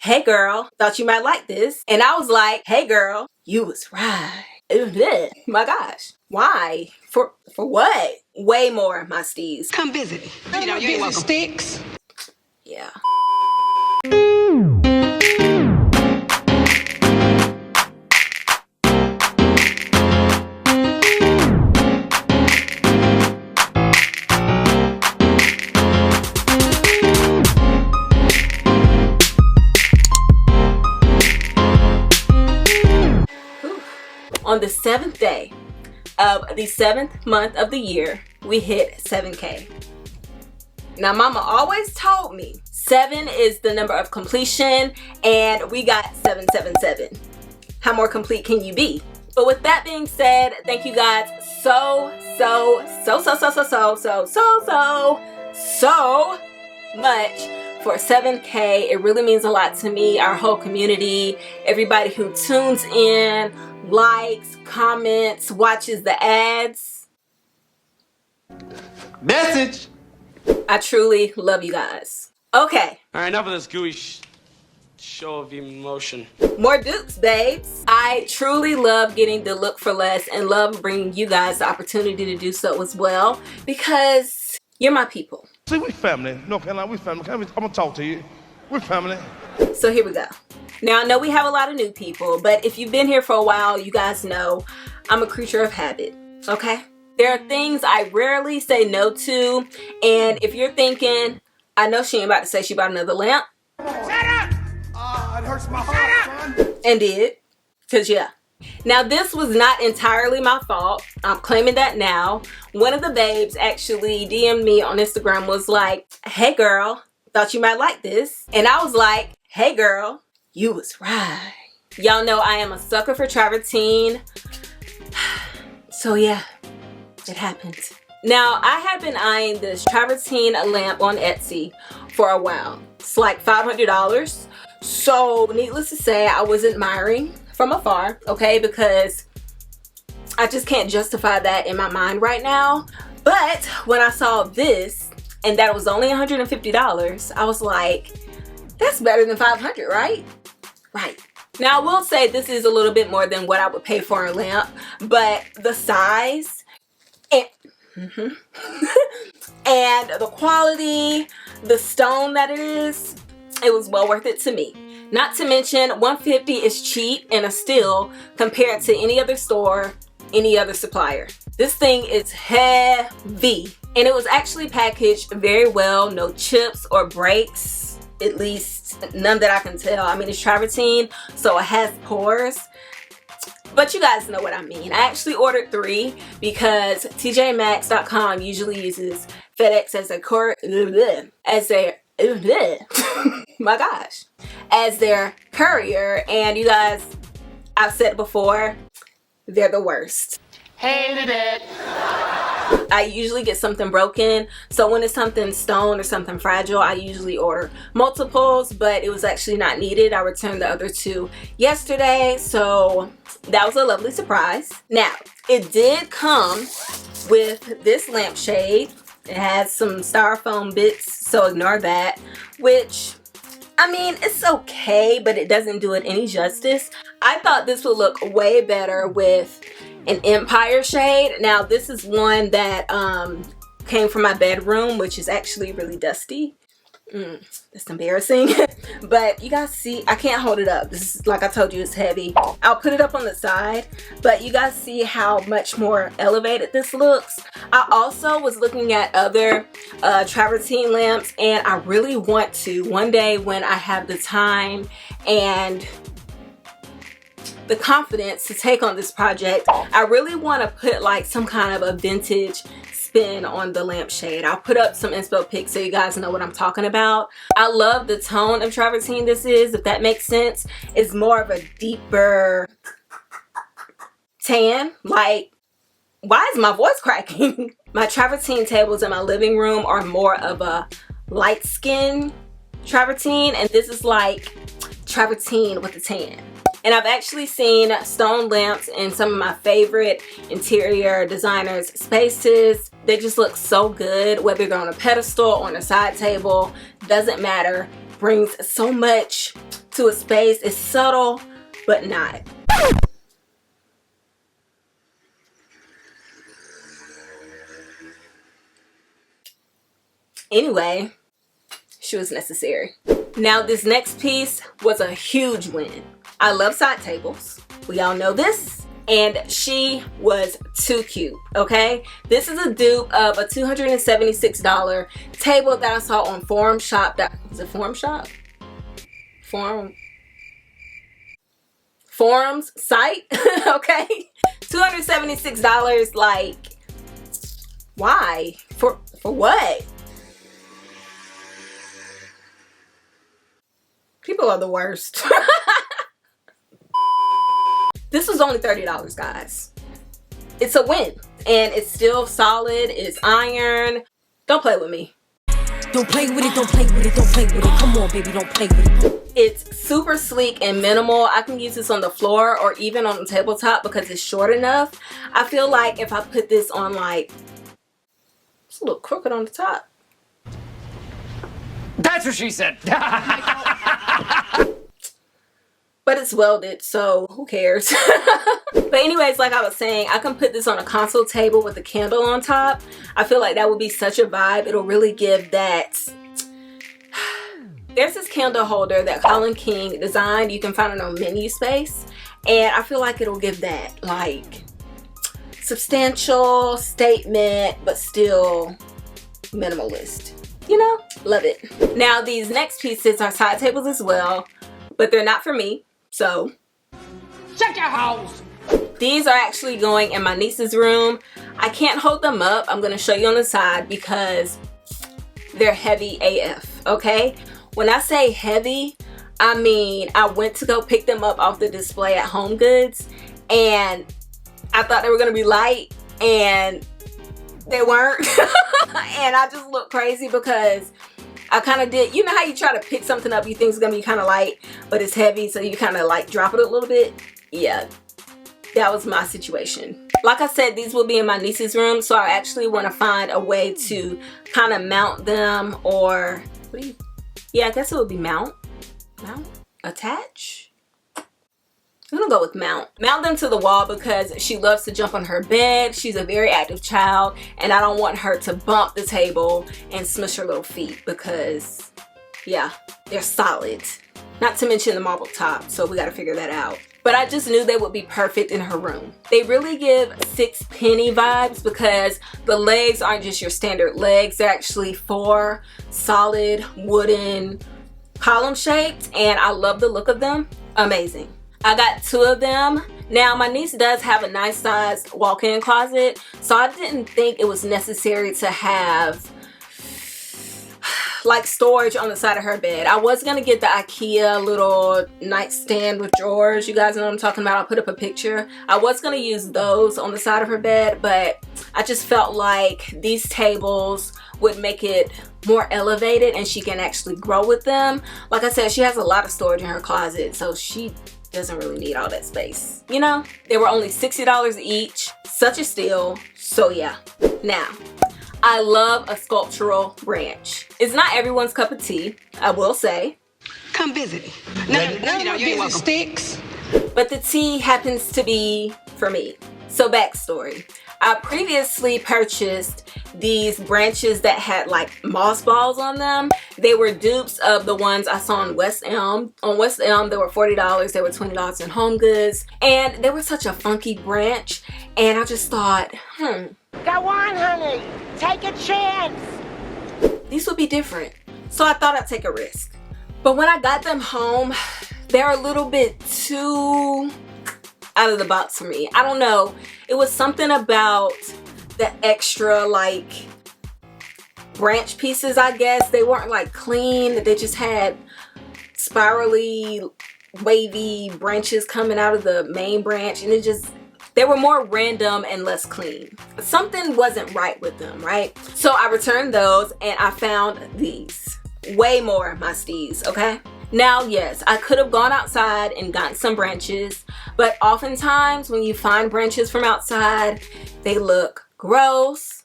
hey girl, thought you might like this. And I was like, hey girl, you was right. My gosh. Why? For what? Way more, my steez. Come visit. You know, you ain't welcome. Sticks. Yeah. On the 7th day of the 7th month of the year, we hit 7K. Now, mama always told me 7 is the number of completion, and we got 777. How more complete can you be? But with that being said, thank you guys so much for 7K. It really means a lot to me, our whole community, everybody who tunes in, likes, comments, watches the ads. Message! I truly love you guys. Okay. All right, enough of this gooey show of emotion. More dupes, babes. I truly love getting the look for less and love bringing you guys the opportunity to do so as well, because you're my people. See, we family. No, we family. I'm gonna talk to you. We're family. So here we go. Now, I know we have a lot of new people, but if you've been here for a while, you guys know I'm a creature of habit, okay? There are things I rarely say no to, and if you're thinking, I know she ain't about to say she bought another lamp. Shut up! It hurts my heart, son. And did, because yeah. Now, this was not entirely my fault. I'm claiming that now. One of the babes actually DM'd me on Instagram, was like, hey girl, thought you might like this. And I was like, hey girl, you was right. Y'all know I am a sucker for travertine. So yeah, it happened. Now, I had been eyeing this travertine lamp on Etsy for a while. It's like $500. So needless to say, I was admiring from afar, okay? Because I just can't justify that in my mind right now. But when I saw this, and that it was only $150, I was like, that's better than $500, right? Right. Now, I will say this is a little bit more than what I would pay for a lamp, but the size and, and the quality, the stone that it is, it was well worth it to me. Not to mention, $150 is cheap and a steal compared to any other store, any other supplier. This thing is heavy, and it was actually packaged very well. No chips or breaks, at least none that I can tell. I mean, it's travertine, so it has pores, but you guys know what I mean. I actually ordered 3 because TJMax.com usually uses FedEx as my gosh, as their courier, and you guys, I've said before, they're the worst. Hated it. I usually get something broken, so when it's something stone or something fragile, I usually order multiples, but it was actually not needed. I returned the other 2 yesterday, so that was a lovely surprise. Now, it did come with this lampshade. It has some styrofoam bits, so ignore that, which, I mean, it's okay, but it doesn't do it any justice. I thought this would look way better with an Empire shade. Now, this is one that came from my bedroom, which is actually really dusty. That's embarrassing. But you guys see, I can't hold it up. This is, like I told you, it's heavy. I'll put it up on the side, but you guys see how much more elevated this looks. I also was looking at other travertine lamps, and I really want to, one day when I have the time and the confidence to take on this project, I really want to put like some kind of a vintage spin on the lampshade. I'll put up some inspo pics so you guys know what I'm talking about. I love the tone of travertine this is, if that makes sense. It's more of a deeper tan. Like, why is my voice cracking? My travertine tables in my living room are more of a light skin travertine, and this is like travertine with a tan. And I've actually seen stone lamps in some of my favorite interior designers' spaces. They just look so good, whether they're on a pedestal or on a side table, doesn't matter. Brings so much to a space. It's subtle, but not. Anyway, she was necessary. Now this next piece was a huge win. I love side tables. We all know this. And she was too cute, okay? This is a dupe of a $276 table that I saw on Forum Shop. Was it Forum Shop? Forum's site, okay? $276, like, why? For what? People are the worst. This was only $30, guys. It's a win. And it's still solid. It's iron. Don't play with me. Don't play with it, don't play with it, don't play with it. Come on, baby, don't play with it. It's super sleek and minimal. I can use this on the floor or even on the tabletop because it's short enough. I feel like if I put this on, like, it's a little crooked on the top. That's what she said. But it's welded, so who cares? But anyways, like I was saying, I can put this on a console table with a candle on top. I feel like that would be such a vibe. It'll really give that. There's this candle holder that Colin King designed. You can find it on Menu Space. And I feel like it'll give that, like, substantial statement, but still minimalist. You know? Love it. Now, these next pieces are side tables as well, but they're not for me. So, Shut your house. these are actually going in my niece's room. I can't hold them up. I'm going to show you on the side because they're heavy AF, okay? When I say heavy, I mean I went to go pick them up off the display at Homegoods and I thought they were going to be light and they weren't. And I just looked crazy because I kind of did, you know how you try to pick something up you think is going to be kind of light, but it's heavy, so you kind of like drop it a little bit? Yeah, that was my situation. Like I said, these will be in my niece's room, so I actually want to find a way to kind of mount them, or, yeah, I guess it would be mount, attach? I'm gonna go with mount. Mount them to the wall because she loves to jump on her bed. She's a very active child and I don't want her to bump the table and smush her little feet because, yeah, they're solid. Not to mention the marble top, so we gotta figure that out. But I just knew they would be perfect in her room. They really give Sixpenny vibes because the legs aren't just your standard legs. They're actually 4 solid wooden column shaped and I love the look of them. Amazing. I got 2 of them. Now my niece does have a nice sized walk-in closet, so I didn't think it was necessary to have like storage on the side of her bed. I was gonna get the IKEA little nightstand with drawers. You guys know what I'm talking about. I'll put up a picture. I was gonna use those on the side of her bed, but I just felt like these tables would make it more elevated and she can actually grow with them. Like I said, she has a lot of storage in her closet, so she doesn't really need all that space. You know, they were only $60 each. Such a steal. So yeah. Now, I love a sculptural branch. It's not everyone's cup of tea, I will say. Come visit. No, you ain't welcome. Sticks. But the tea happens to be for me. So backstory. I previously purchased these branches that had like moss balls on them. They were dupes of the ones I saw on West Elm. On West Elm, they were $40. They were $20 in Homegoods. And they were such a funky branch. And I just thought, Go on, honey. Take a chance. these would be different. So I thought I'd take a risk. But when I got them home, they're a little bit too out of the box for me. I don't know. It was something about the extra like branch pieces, I guess. They weren't like clean. They just had spirally wavy branches coming out of the main branch, and they were more random and less clean. Something wasn't right with them, right? So I returned those and I found these. Way more my steez, okay? Now, yes, I could have gone outside and gotten some branches, but oftentimes when you find branches from outside, they look gross,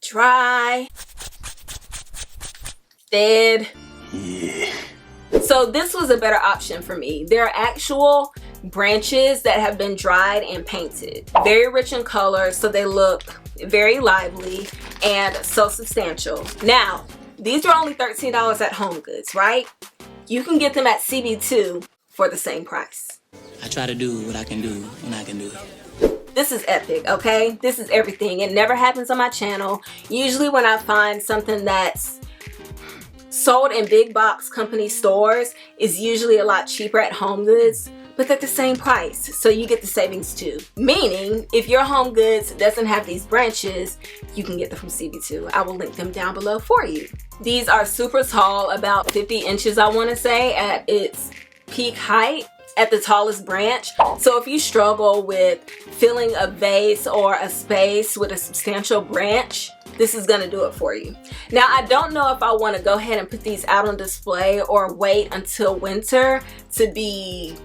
dry, dead. Yeah, So this was a better option for me. There are actual branches that have been dried and painted. Very rich in color, so they look very lively and so substantial. Now, these are only $13 at Homegoods, right? You can get them at CB2 for the same price. I try to do what I can do when I can do it. This is epic, okay? This is everything. It never happens on my channel. Usually when I find something that's sold in big box company stores is usually a lot cheaper at Homegoods, but at the same price, so you get the savings too. Meaning, if your Homegoods doesn't have these branches, you can get them from CB2. I will link them down below for you. These are super tall, about 50 inches I want to say at its peak height, at the tallest branch. So if you struggle with filling a vase or a space with a substantial branch, this is gonna do it for you. Now, I don't know if I want to go ahead and put these out on display or wait until winter to be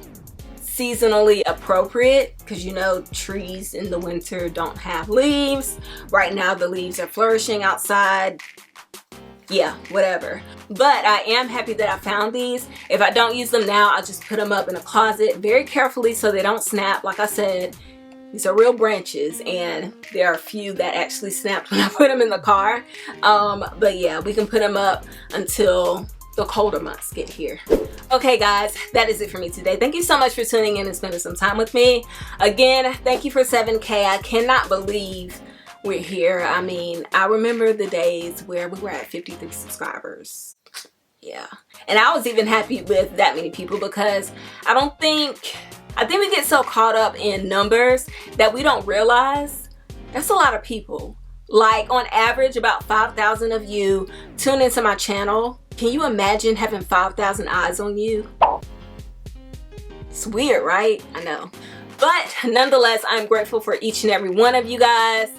seasonally appropriate, because you know trees in the winter don't have leaves. Right now the leaves are flourishing outside. Yeah, whatever. But I am happy that I found these. If I don't use them now, I'll just put them up in a closet very carefully so they don't snap. Like I said, these are real branches, and there are a few that actually snapped when I put them in the car. But yeah, we can put them up until the colder months get here. Okay guys, that is it for me today. Thank you so much for tuning in and spending some time with me. Again, thank you for 7K. I cannot believe we're here. I mean, I remember the days where we were at 53 subscribers. Yeah, and I was even happy with that many people, because I think we get so caught up in numbers that we don't realize that's a lot of people. Like on average, about 5,000 of you tune into my channel. Can you imagine having 5,000 eyes on you? It's weird, right? I know. But nonetheless, I'm grateful for each and every one of you guys.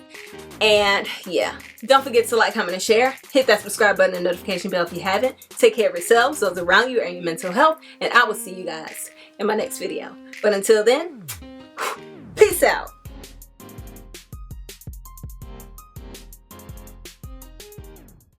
And yeah, don't forget to like, comment, and share. Hit that subscribe button and notification bell if you haven't. Take care of yourselves, those around you, and your mental health. And I will see you guys in my next video. But until then, peace out.